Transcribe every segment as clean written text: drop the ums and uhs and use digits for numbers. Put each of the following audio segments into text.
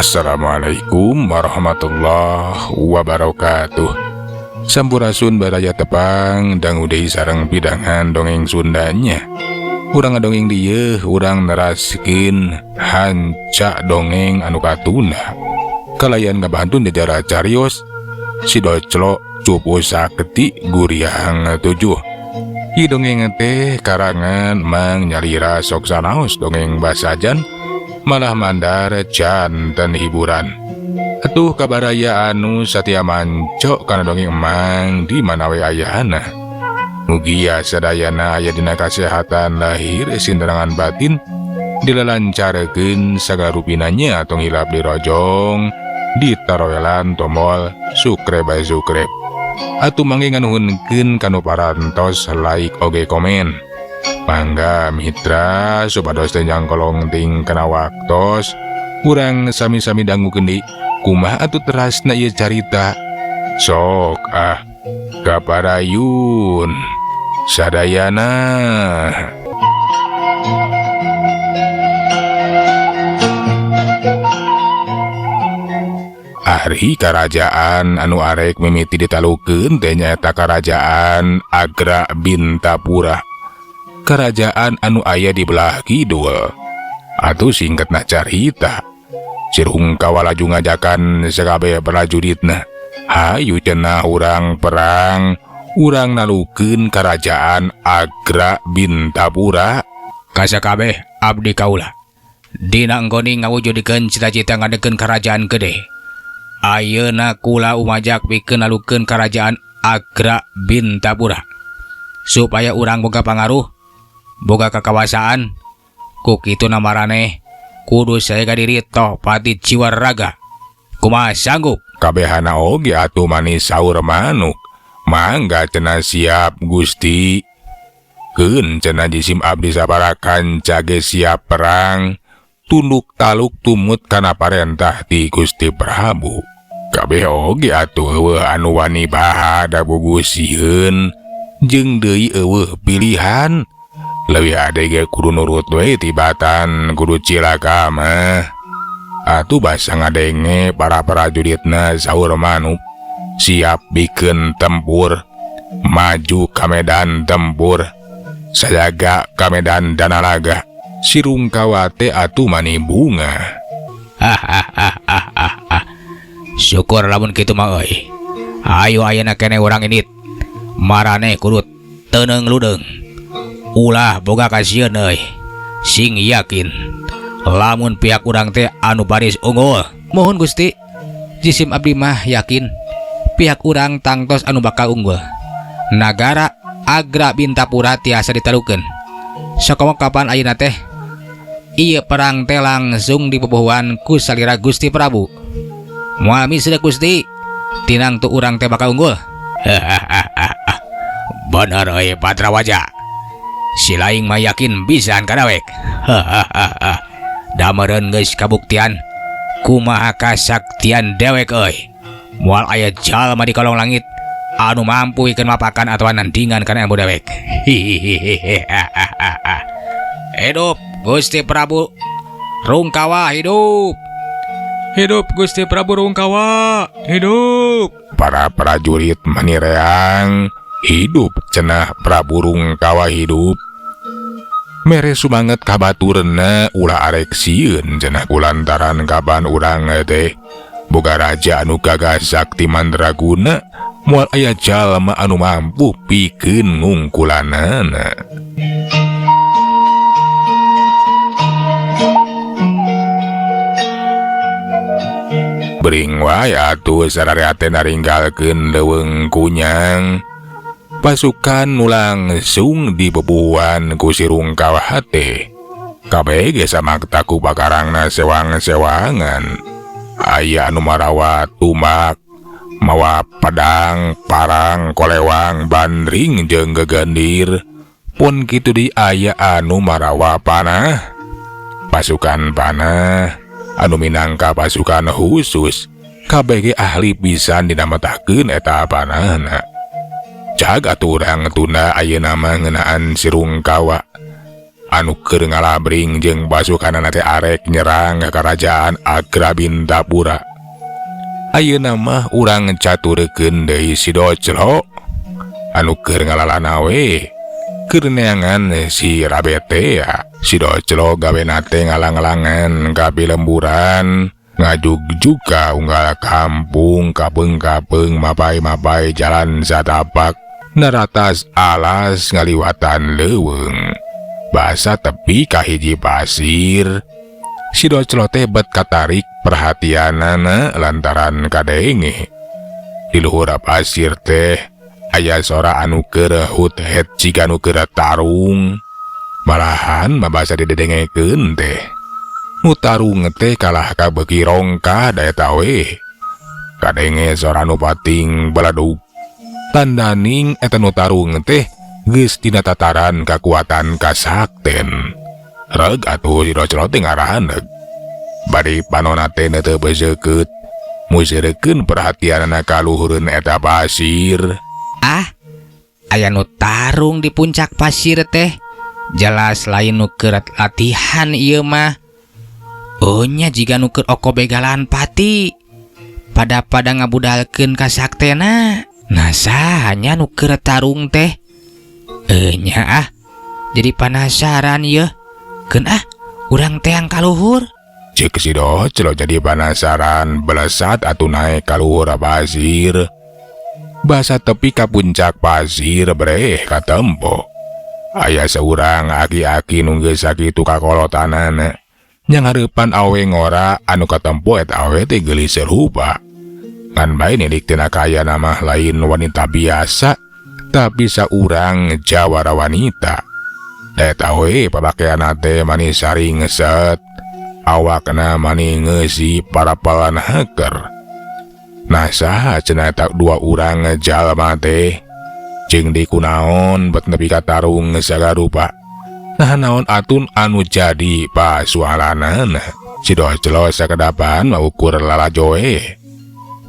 Assalamualaikum warahmatullahi wabarakatuh. Sampurasun baraya tepang dan udah sareng pidangan dongeng Sundanya. Urang ngadongeng dieu, urang neraskeun hanca dongeng anu katuna. Kalayan ngabantun jajara carios si Doclo cupu saketi guriang 7. Ieu dongeng teh karangan Mang Nyalira sok sanaos dongeng basajan malah mandar janten hiburan. Atuh kabaraya anu satia mancok kana dongeng Mang di mana we ayana. Mugia sadayana aya dina kasehatan lahir sinterangan batin dilalancarkeun sagala rupinanya tong hilap di rojong ditaroelan tombol subscribe. Atuh mangge nganuhunkeun kanu parantos like oge komen. Mangga mitra supados teh nyangkolong ting kana waktos urang sami-sami dangukeun deui kumaha atuh terasna ieu carita. Sok kaparayun sadayana. Ari karajaan anu arek mimiti ditalukeun teh nyaeta Karajaan Agra Bintapura. Kerajaan anu aya di belah kidul. Atuh singkatna carita, Sirungkawa laju ngajakan sakabeh prajuritna, hayu cenah urang perang, urang nalukeun Karajaan Agra Bintapura. Kasakabeh abdi kaula dina enggoni ngawujudikeun cita-cita ngadekeun karajaan gede. Ayeuna kula umajak pikeun nalukeun Karajaan Agra Bintapura supaya urang boga pangaruh, boga kakawasaan. Ku kitu na maraneh kudu saya gadiri toh pati jiwa raga. Kumaha sanggup? Kabehana oge atuh manis saur manuk. Mangga cenah siap Gusti. Keun cenah jisim abdi sabarakan cage siap perang. Tunduk taluk tumut kana parentah ti Gusti Prabu. Kabeh oge atuh eueuh anu wani bahada bugusieun jeung deui eueuh pilihan. Leuwih ade ge kudu nurut we tibatan kudu cilaka mah. Atuh basa ngadenge para prajuritna saur manuk siap bikeun tempur, maju ka medan tempur, sajaga ka medan danaraga. Sirungkawa teh atuh mani bunga. Syukur lamun kitu mah euy. Ayo ayeuna keneh urang init. Maraneh kudu teuneng ludeng. Ulah boga kasieun euy. Sing yakin lamun pihak urang teh anu baris unggul. Mohon Gusti. Jisim abdi mah yakin pihak urang tangtos anu bakal unggul. Nagara Agra Bintapura tiasa ditalukeun. Sakomo kapan ayeuna teh ieu perang teh langsung dipupuhan ku salira Gusti Prabu. Moal miseureuk Gusti, tinang tu urang teh bakal unggul. Bener euy Patrawaja. Si laing mah yakin bisan ka dawek. Da meureun geus kabuktian kumaha kasaktian dewek euy. Moal aya jalma di kolong langit anu mampu ikeun mapakan atawa nandingan kana ilmu dewek. Hidup Gusti Prabu Rungkawa, hidup. Hidup Gusti Prabu Rungkawa, hidup. Para prajurit manireang, hidup cenah Prabu Rungkawa hidup. Mere sumanget kabatureuna ulah arek sieun cenah kulantaran kaban urang teh boga raja anu gagah sakti mandraguna moal aya jalma anu mampu pikeun ngungkulanana. Bering wae atuh sadarea teh naringgalkeun leuweung kunyang. Pasukan nu langsung dibebuhan ku Sirungkawa teh kabeh ge samakta ku bakarangna sewang-sewangan. Aya anu marawa tumak, mawa pedang, parang, kolewang, bandring jeung gegendir. Pun kitu di aya anu marawa panah. Pasukan panah anu minangka pasukan khusus kabeh ge ahli pisan dinametakeun eta panahna. Jagat urang tunda ayeuna mah ngeunaan Sirungkawa anu keur ngalabring jeung pasukan teh arek nyerang ka kerajaan Agrabintapura. Ayeuna mah urang caturkeun deui si Doclo anu keur ngalalana we keur neangan si Rabete ya. Si Doclo gawena teh ngalang-alangan ka lemburan ngajug ka unggal kampung kapeng-kapeng mapai-mapai jalan satapak naratas alas ngaliwatan leuweung basa tepi ka hiji pasir. Si Doclo teh bet katarik perhatianana lantaran kadenge di luhur pasir teh aya sora anu keur hut-het jiga anu keur tarung. Malahan mabasa didedengekeun teh nu tarung teh kalah kabeuki rongka da eta we. Kadenge sora anu pating baladug tandaning eta nu tarung teh geus tina tataran kakuatan kasakten. Reg atuh si Doclo teh ngarahaneg bari panonna teh teu beuseukeut museurekeun perhatianna ka luhureun eta pasir. Aya nu tarung di puncak pasir teh jelas lain nu keur latihan ieu mah. Nya jiga nu keur oko begalan pati pada ngabudalkeun kasaktena. Nah sahanya nu keur tarung teh nya jadi penasaran ye keun urang teh ka luhur. Cek si Doclo jadi penasaran belesat atuh naek ka luhur pasir. Basa tepi ka puncak pasir breh katempo aya saurang aki-aki nu geus sakitu kakolotanana nya ngarepan awe ngora anu katempo eta awe teh geulis serupa. Ngan bae nilik tina kaya nama lain wanita biasa tapi saurang jawara wanita. Eta we pabakeana teh mani sari ngeset awakna mani ngeusi parapalan haker. Nah saha cenah eta dua urang jalma teh jeung di kunaon bet nepi ka tarung sagarupa. Nah naon atun anu jadi pasualanana. Si Doclo sakedapan maukur lalajoe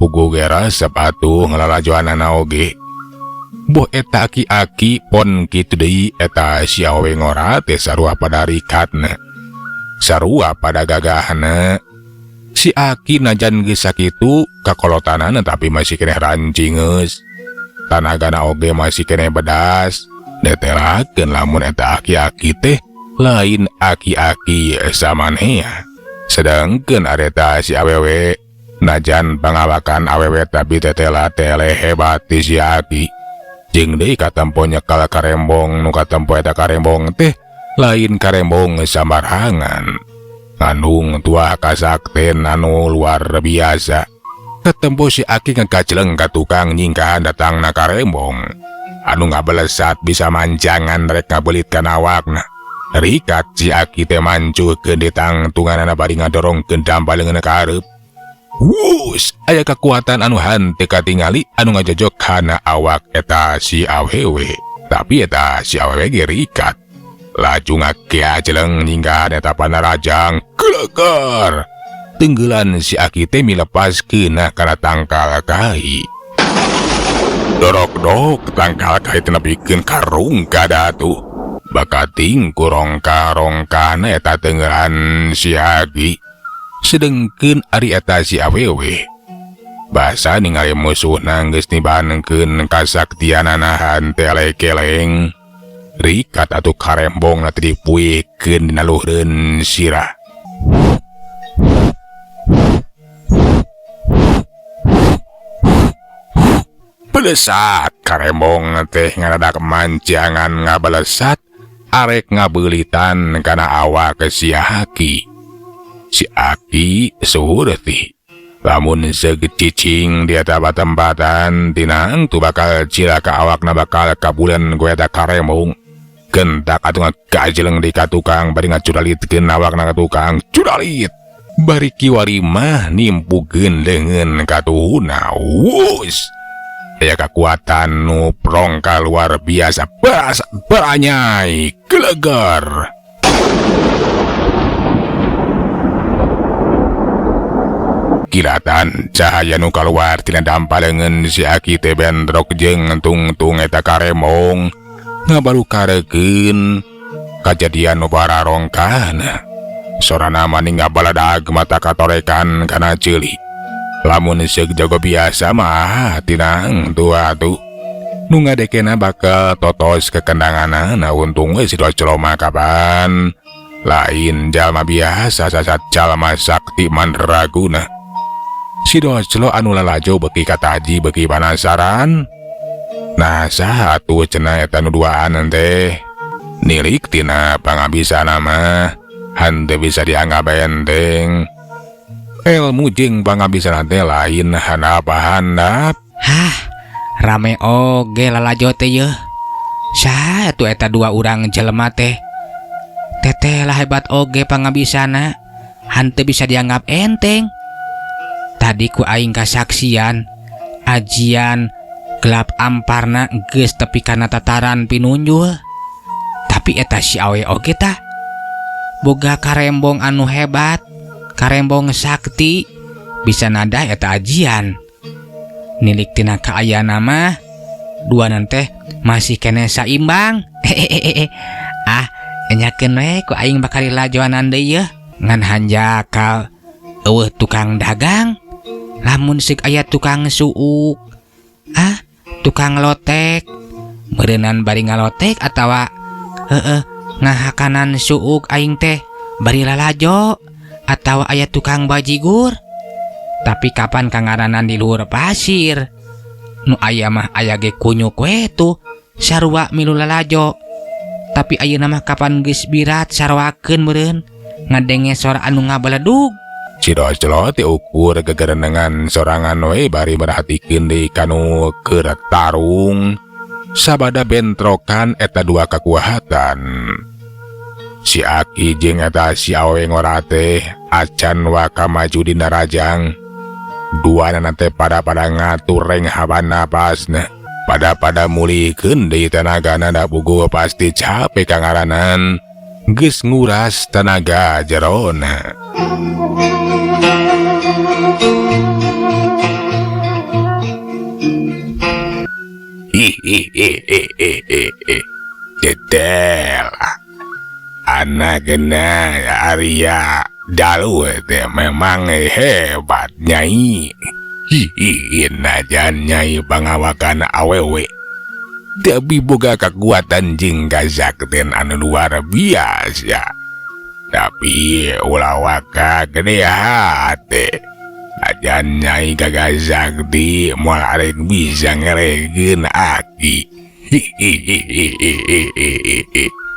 pugu ge resep atuh ngalalajoanana oge. Boh eta aki-aki pon kitu deui eta si awe ngora teh sarua pada rikatna sarua pada gagahna. Si aki najan geus sakitu kakolotanana tapi masih keneh rancingeus. Tanagana oge masih keneh bedas. Detelakeun lamun eta aki-aki teh lain aki-aki samanea. Sedengkeun areta si awewe najan pangawakan awewe tapi tetela tele hebat ti si aki. Jeung deui katempo nyekel karembong nu katempo eta karembong teh lain karembong sambarangan. Ngandung tuah kasakten anu luar biasa. Katempo si aki ngagajleng ka tukang nyingkahan datangna karembong anu ngabelesat bisa manjangan rek ngabeulitkeun awakna. Rikat si aki teh mancuhkeun di tangtunganna bari ngadorongkeun dampaleungeunna ka hareup. Wus, aya kekuatan anu henteu katingali anu ngajojok kana awak eta si awewe. Tapi eta si awewe ge rikat. Laju ngakeajeleng nyinggahan eta panarajang geleger. Tenggelan si aki teh milepaskeun kana tangkal kai. Dorok-dok tangkal kai teh nepikeun ka rungka datu. Bakating ku rongka-rongkana eta tenggelan si aki. Sedengkeun ari eta si awewe basa ningali musuhna geus nibanengkeun kasaktianana hantele keleng. Rikat atuh karembong teh dipuikeun dina luhureun sirah. Belesat karembong teh ngadadak manjangan ngabelesat arek ngabeulitan kana awak si aki. Si aki suhur teh lamun seget cicing di eta batempatan tinang tu bakal cilaka awakna bakal kabulan gue eta karembong. Gentak atuh ngagajleng di ka tukang bari ngacudalitkeun awakna ka tukang cudalit. Bari kiwari mah nimpukeun leungeun ka tuhuna. Wus. Aya kekuatan nu prongka luar biasa beranyai geleger. Kilatan cahaya nu kaluar tina dampaleungeun si aki teh bentrok jeung tung-tung eta karembong ngabalukarekeun kajadian nu bararongkana. Sorana maning ngabaladag mata katorekan kana ceuli. Lamun seug jago biasa mah tinang tua tu. Nu ngadekena bakal totos kekendanganana untung we si Doclo mah kapan. Lain jalma biasa sasat jalma sakti mandraguna. Si Doclo anu lalajo beki kataji beki panasaran. Nah saha atuh cenah eta nu duaan teh. Nilik tina pangabisana mah henteu bisa dianggap enteng. Ilmu jeung pangabisana teh lain handap-handap. Hah, rame oge lalajo teh yeuh. Saha atuh eta dua urang jelema teh? Teteh lah hebat oge pangabisana, henteu bisa dianggap enteng. Tadi ku aing kasaksian ajian gelap amparna geus tepi kana tataran pinunjul. Tapi eta si awe oge tah boga karembong anu hebat, karembong sakti, bisa nada eta ajian. Nilik tina kaayana mah dua teh masih kene saimbang. Ah, enyakeun we ku aing bakal lajoanan deui yeuh ngan hanjakal eueuh tukang dagang. Lamun sik aya tukang suuk, tukang lotek, meureunnan bari ngalotek atawa ngahakanan suuk aing teh bari lalajo atawa aya tukang bajigur. Tapi kapan kangaranan di luhur pasir? Nu aya mah aya ge kunyuk we tuh sarua milu lalajo. Tapi ayeuna mah kapan geus birat sarwakeun meureun ngadenge sora anu ngabaledug. Si Doclo teh ukur gegerenengan sorangan we bari merhatikeun deui kanu keur tarung sabada bentrokan eta dua kekuatan. Si Aki jeung eta si awe ngora teh acan waka maju dina rajang. Duana teh pada ngatur reng haban napasna. Pada mulikeun deui tenagana da puguh pasti capek kangaranan. Geus nguras tenaga jerona. Cetel anakna Arya Dalu teh memang hebat nyai. Najan nyai pangawakan awewe tapi boga kekuatan jeung kazakten anu luar biasa. Tapi ulah waka gede hate. Najan nyai kagazakti moal arek bisa ngeregeun Aki.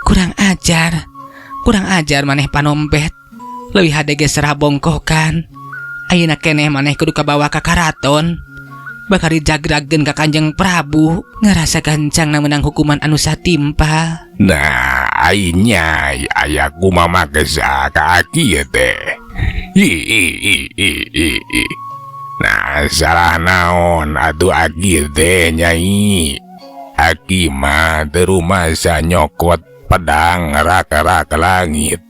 Kurang ajar maneh panompet. Leuwih hade ge serah bongkokan. Ayeuna keneh maneh kudu kabawa ka karaton. Bakal dijagrageun ka Kanjeng Prabu ngarasa gancangna menang hukuman anu satimpa. Nah, ainya aya kumaha gesa ka Aki teh. Nah, salah naon atuh Aki teh nyai. Aki mah teu rumasa nyokot pedang rak-rak langit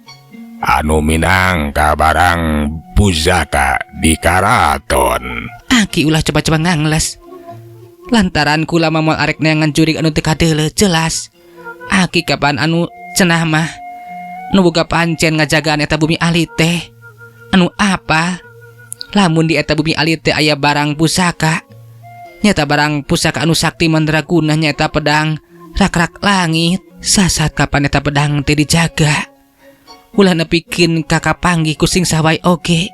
anu minangka barang pusaka di karaton. Aki ulah coba-coba ngangles. Lantaran kula moal arek neangan jurig anu teu kadeuleu jelas. Aki kapan anu cenah mah nu boga pancen ngajagaan eta bumi alit teh. Anu apa? Lamun di eta bumi alit teh aya barang pusaka. Nyata barang pusaka anu sakti mandraguna nyata pedang rak-rak langit. Sasat kapan eta pedang teh dijaga. Ulah nepikeun kakak panggih ku sing sawai oge.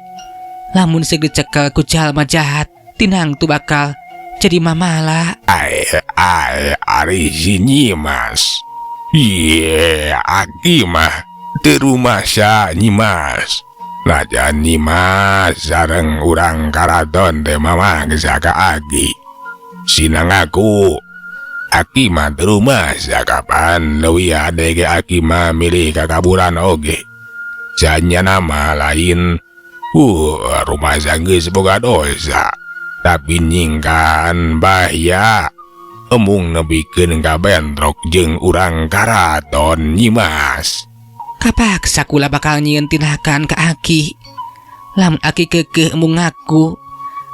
Lamun seug dicekel ku jalma jahat, tinang tu bakal jadi mamala. Ari si Nyimas. Aki mah teu rumasa Nyimas. Najan Nyimas sareng urang karaton teh mamang saka Aki. Sinang aku Aki mah teu rumasa kapan leuwih ade ge Aki mah milih kakaburan oge. Janya nama lain rumah geus boga dosa tapi nyingkan bahaya emung nebikeun ka bentrok jeung urang karaton Nyimas. Kapaksa kula bakal nyieun tindakan ka Aki. Lamun Aki keukeuh emung ngaku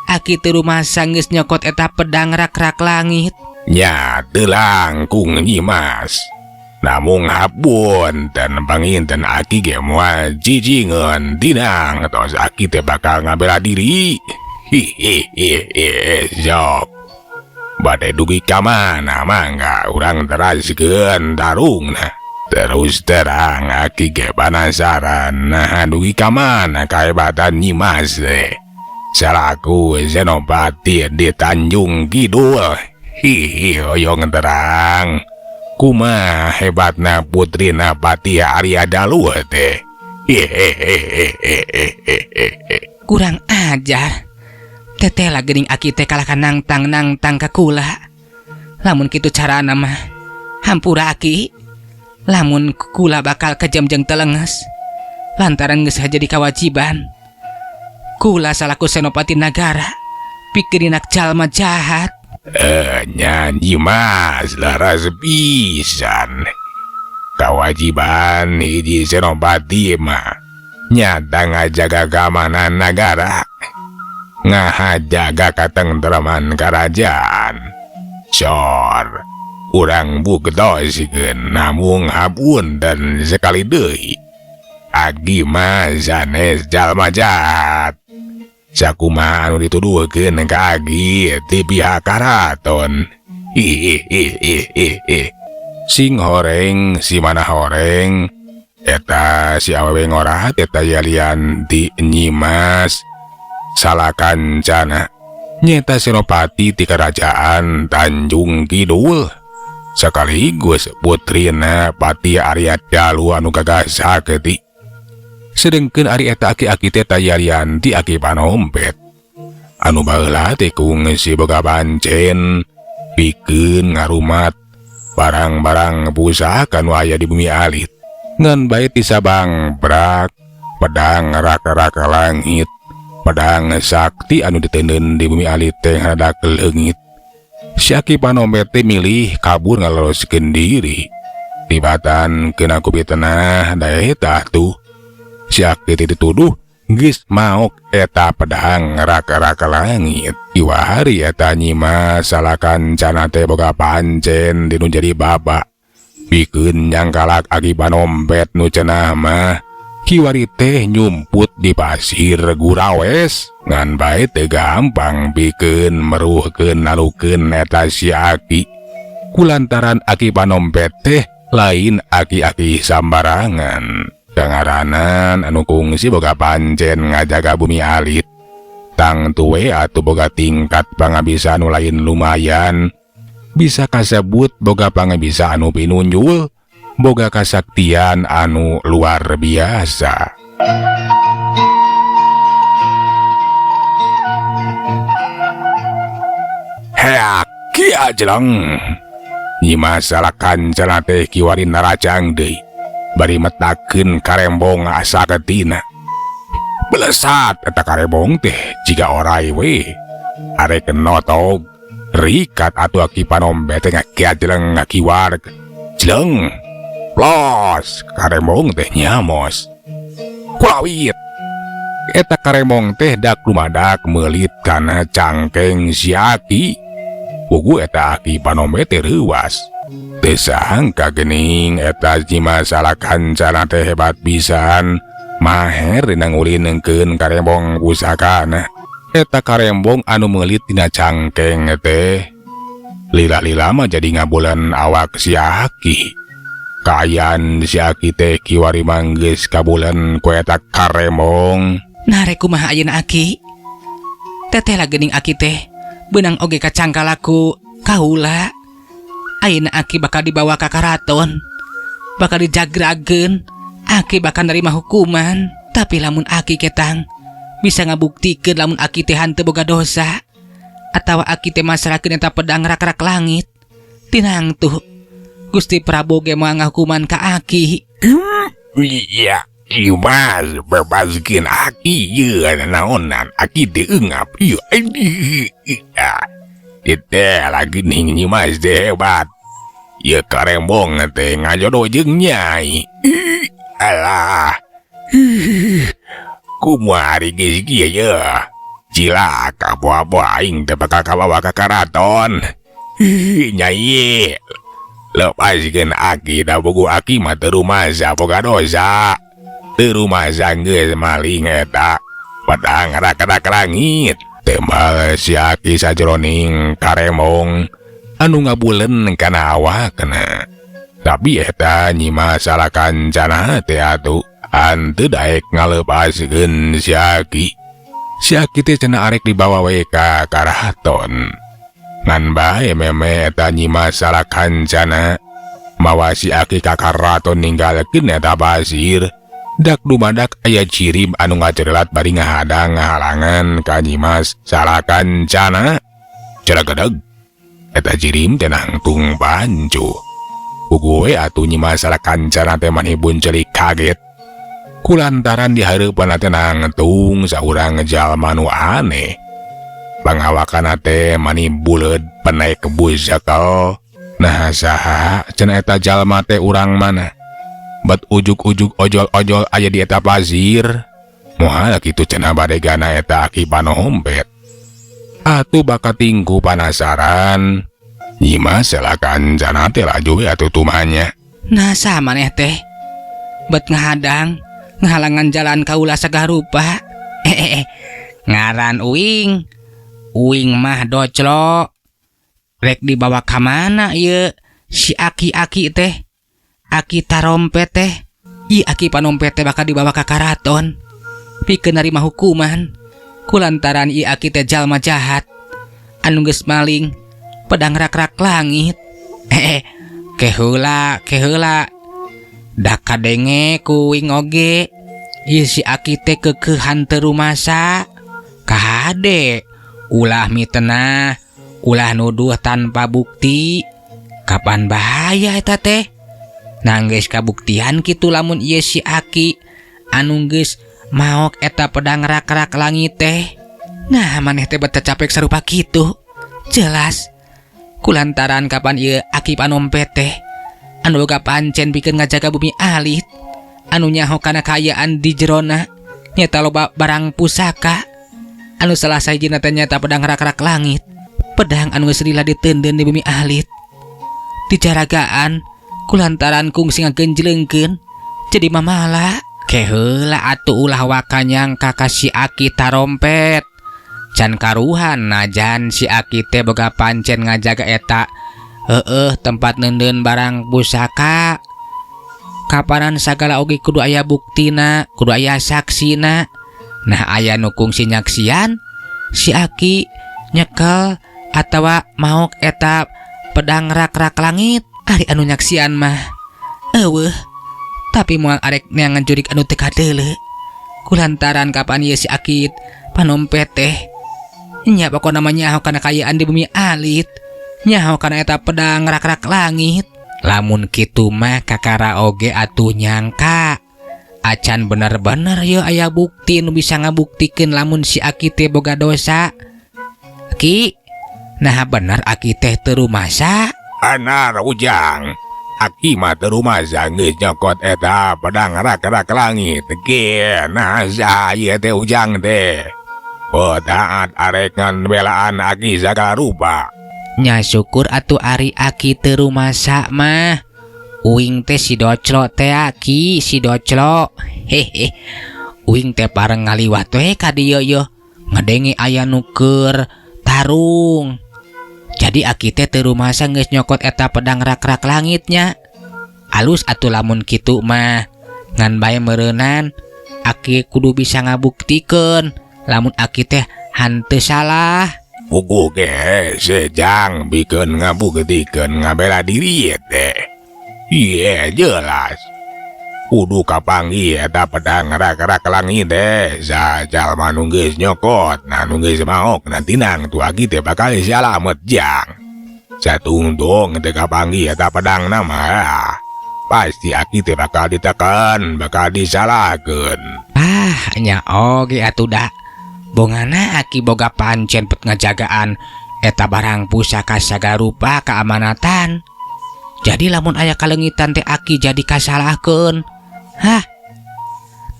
Aki teu rumasa geus nyokot eta pedang rak-rak langit. Nya teu langkung Nyimas. Namung hapun dan panginten aki ge moal cicingeun tinang tos aki teh bakal ngabela diri. Hihihi sok. Bade dugi ka mana mangga urang teraskeun tarungna. Terus terang aki ge penasaran nah dugi ka mana kahebatan Nyimas teh. Salaku Senopati di Tanjung Kidul. Hihi oyong terang. Kumaha hebatna putrina Pati Arya Dalu teh. Kurang ajar. Tetela geuning aki teh kalahkan nangtang ka kula. Lamun kitu carana mah hampura aki. Lamun kula bakal kejam jeung telenges lantaran geus jadi kawajiban. Kula salaku senopati nagara pikirinak jalma jahat. Nyanyi Mas laras pisan. Kewajiban hiji senopati mah nyata ngajaga keamanan negara, ngajaga katentraman kerajaan. Sor urang bukdosikeun namung hapunten sekali deui. Agi mah sanes jalma jahat. Sakumaha anu dituduhkeun ka Agi ti pihak karaton. Sing horeng si mana horeng eta si awewe ngorat eta yalian ti Nyimas Salakancana nyeta senopati ti kerajaan Tanjung Kidul sekaligus putrina Pati Arya Dalu anu gagah saketi. Sedengkeun ari eta aki-aki teh tayalian ti Aki Panompet anu baheula teh kung si boga pancen pikeun ngarumat barang-barang pusaka anu aya di bumi alit ngan bae ti sabang brak pedang rak-rak langit pedang sakti anu diteuneun di bumi alit teh ngadak leungit. Si Aki Panompet teh milih kabur ngaloloskeun diri tibatan keuna ku pitnah da eta tuh. Si Aki teh dituduh geus maok eta pedang rak-rak langit. Iwa hari eta Nyimas Salakancana teh boga pancen dinu jadi baba pikeun nyangkalak Aki Panompet nu cenah mah kiwari teh nyumput di pasir Gurawes ngan bae teh gampang pikeun meruhkeun nalukeun eta si Aki. Kulantaran Aki Panompet teh lain aki-aki sambarangan. Kangaranan anu kungsi boga pancen ngajaga bumi alit. Tang tuwe atuh boga tingkat pangabisa anu lain lumayan. Bisa kasebut boga pangabisa anu pinunjul, boga kasaktian anu luar biasa. Heak ki ajleng. Nyimas Salakancana teh kiwari narajang deui. Bari metakeun karembong asa ketina. Belesat eta karembong teh jiga orai we. Arek notog rikat atuh Aki Panompet teh ngakiajleng ngakiwar. Jeleng. Plos karembong teh nyamos. Kulawit. Eta karembong teh dak lumadak meulit kana cangkeng si Aki. Pugu eta Aki Panompet teh reuwas. Teu sangka geuning eta Nyimas Salakancana teh hebat pisan maher dina ngulinengkeun karembong pusakana. Eta karembong anu meulit tina cangkeng teh lila-lila mah jadi ngabulan awak si Aki. Kaayaan si Aki teh kiwari manggeus kabulan ku eta karembong. Nah rek kumaha ayeuna Aki? Teteh geuning Aki teh beunang oge ka cangkalaku kaula. Ayeuna Aki bakal dibawa ka karaton, bakal dijagrageun, Aki bakal nerima hukuman. Tapi lamun Aki ketang bisa ngabuktikeun lamun Aki teh hanteu boga dosa atawa Aki teh masrakeun eta pedang rak-rak langit, tinang tuh Gusti Prabu ge moal ngahukuman ka Aki. Iya, Mas bebaskeun Aki ieu naonan Aki teh eungap ieu. Teh lagi ning Nyimas teh hebat. Ieu karembong teh ngajodoh jeung Nyai. Alah. Kumaha ari geus kieu ye? Cilaka poa-poa aing teh bakal kabawa ka karaton. Nyai. lepaskeun Aki da boga Aki mah teu rumaja boga dosa. Teu rumaja geus maling eta pedang rak-rak langit. Tembal si Aki sajroning karemong anu ngabulen kana awakna. Tapi eta nyima salah kancana teh atuh hanteu daek ngalepaskeun si Aki. Si Aki teh cenah arek dibawa we ka karaton. Ngan bae meme eta nyima salah kancana mawa si Aki ka karaton ninggalkeun eta basir. Dak dumadak aya cirim anu ngacerelat bari ngahadang ngahalangan ka nyimas salah kancana. Ceragadeg eta cirim teh nangtung pancu. Puguh we atuh nyimas salah kancana teh manehipun celik kaget. Kulantaran di hareupeun teh nangtung saurang jalma nu aneh. Pangawakan teh mani buleud penaik bujakel. Nah saha cenah eta jalma teh urang mana? Bet ujug-ujug ojol-ojol aya di eta pasir. Moal kitu cenah badegana eta Aki Panompet. Atuh baka tingku penasaran. Nyimas salah kancana teh laju we atuh tumanya. Nah saha maneh teh? Bet ngahadang ngahalangan jalan kaula sagarupa. Ngaran Uing. Uing mah doclo. Rek dibawa ka mana ieu si Aki teh? Aki Tarompet teh. Aki Panompet teh bakal dibawa ka karaton. Pikeun narima hukuman. Kulantaran Aki teh jalma jahat anu geus maling pedang rak-rak langit. Keheula. Da kadenge ku Uing oge. Ieu si Aki teh kekeuhan teu rumasa. Kahade ulah mitena, ulah nuduh tanpa bukti. Kapan bahaya eta teh? Nanggeus kabuktian kitu lamun ieu si Aki anu geus maok eta pedang rak-rak langit teh. Nah maneh teh beta capek sarupa kitu. Jelas kulantaran kapan ieu Aki Panompet teh anu boga pancen pikeun ngajaga bumi alit, anu nyaho kana kaayaan di jerona nyata loba barang pusaka. Anu salah sahijina teh nyata pedang rak-rak langit, pedang anu geus lila diteundeun di bumi alit. Dijaragaan kulantaran kungsi ngagenjleungkeun jadi mamala. Keheula atuh ulah wakanyang ka si Aki Tarompet. Can karuhan najan si Aki teh boga pancen ngajaga eta tempat neundeun barang pusaka. Kapanan sagala oge kudu aya buktina, kudu aya saksina. Nah aya nu kungsi nyaksian si Aki nyekel atawa maok eta pedang rak-rak langit. Ari anu nyaksian mah eueuh, tapi moal arek neangan jurik anu teu kadeuleu. Kulantaran kapan ieu si Aki Panompet teh nya pokona mah nyaho kana kaayaan di bumi alit, nyaho kana eta pedang rak-rak langit. Lamun kitu mah kakara oge atuh nyangka acan bener-bener yeuh aya bukti nu bisa ngabuktikeun lamun si Aki teh boga dosa. Ki, nah bener Aki teh teu rumasa? Anar Ujang, Aki mah teu rumasa geus nyokot eta pedang rak-rak langit. Nah saha ieu teh Ujang teh? Potaat arek ngan belaan Aki sagala rupa. Nya syukur atuh ari Aki teu rumasa mah. Uing teh si doclo teh Aki, si doclo. Uing teh pareng ngaliwat we ka dieu yeuh. Ngadenge aya nu keur tarung. Jadi Aki teh teu rumasa geus nyokot eta pedang rak-rak langitnya. Alus atuh lamun kitu mah. Ngan bae meureunan Aki kudu bisa ngabuktikeun lamun Aki teh hanteu salah. Puguh ge sejang bikeun ngabuktikeun ngabela diri teh. Ieu jelas. Kudu kapanggih eta pedang rak-rak langit teh. Sajalma nu geus nyokot, nah nu geus maok nantinang tu Aki teh bakal salamet jang. Satungtung teh kapanggih eta pedang mah. Pasti Aki teh bakal diteken, bakal disalahkeun. Nya oge atuh da. Bongana Aki boga pancen pet ngajagaan eta barang pusaka sagarupa keamanatan. Jadi lamun aya kalengitan teh Aki jadi kasalahkeun.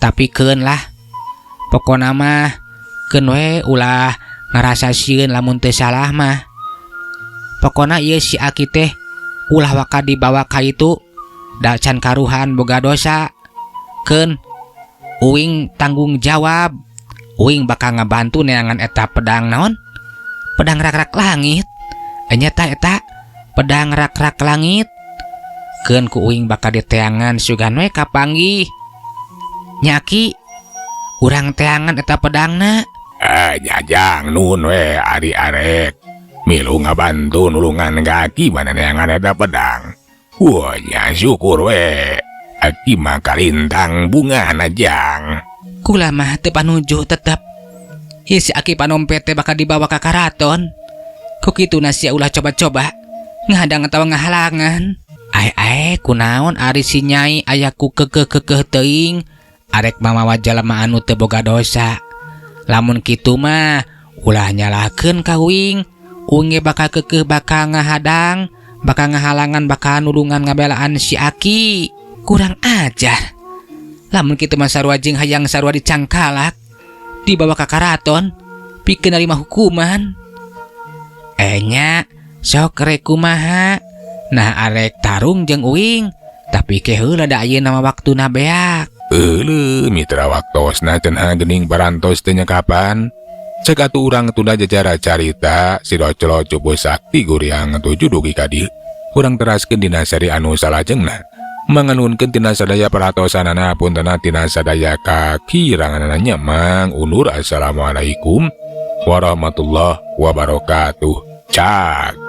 Tapi keun lah. Pokona mah keun we ulah ngarasa sieun lamun teu salah mah. Pokona ieu si Aki teh ulah waka dibawa ka itu da can karuhan boga dosa. Keun uing tanggung jawab. Uing bakal ngabantu neangan eta pedang naon? Pedang rak-rak langit. Nyata eta pedang rak-rak langit. Keun ku uing bakal diteangan sugan we kapanggih. Nyaki urang teangan eta pedangna. Jajang nun we ari arek. Milu ngabantu nulungan kaki mana neangan ada pedang. Wah, syukur we. Aki mah kalintang bunga najang. Kula mah teu panuju tetep. Si aki panompet teh bakal dibawa ka karaton. Ku kituna sia ulah coba-coba ngadang atawa ngahalangan. Kunaon ari si Nyai aya ku kekeh teuing arek mamawa jalema anu teu boga dosa. Lamun kitu mah ulah nyalahkeun ka uing. Uing bakal kekeh bakal ngahadang, bakal ngahalangan, bakal nulungan ngabelaan si aki. Kurang ajar. Lamun kitu mah sarua jeung hayang sarua dicangkalak, dibawa ka karaton, pikeun narima hukuman. Nya, sok rek kumaha? Nah arek tarung jeung uing, tapi ke heula da ayeuna mah waktuna beak. Euleuh mitra waktosna cenah geuning parantos teu kapan. Cek atuh urang tunda jajara carita si Doclo Cupu Sakti guriang tuju dugi ka dieu. Urang teraskeun dina sari anu salajengna. Manganunkeun tina sadaya paratosanana puntenna tina sadaya kakiranganana nyamang undur. Assalamualaikum warahmatullahi wabarakatuh. Cak.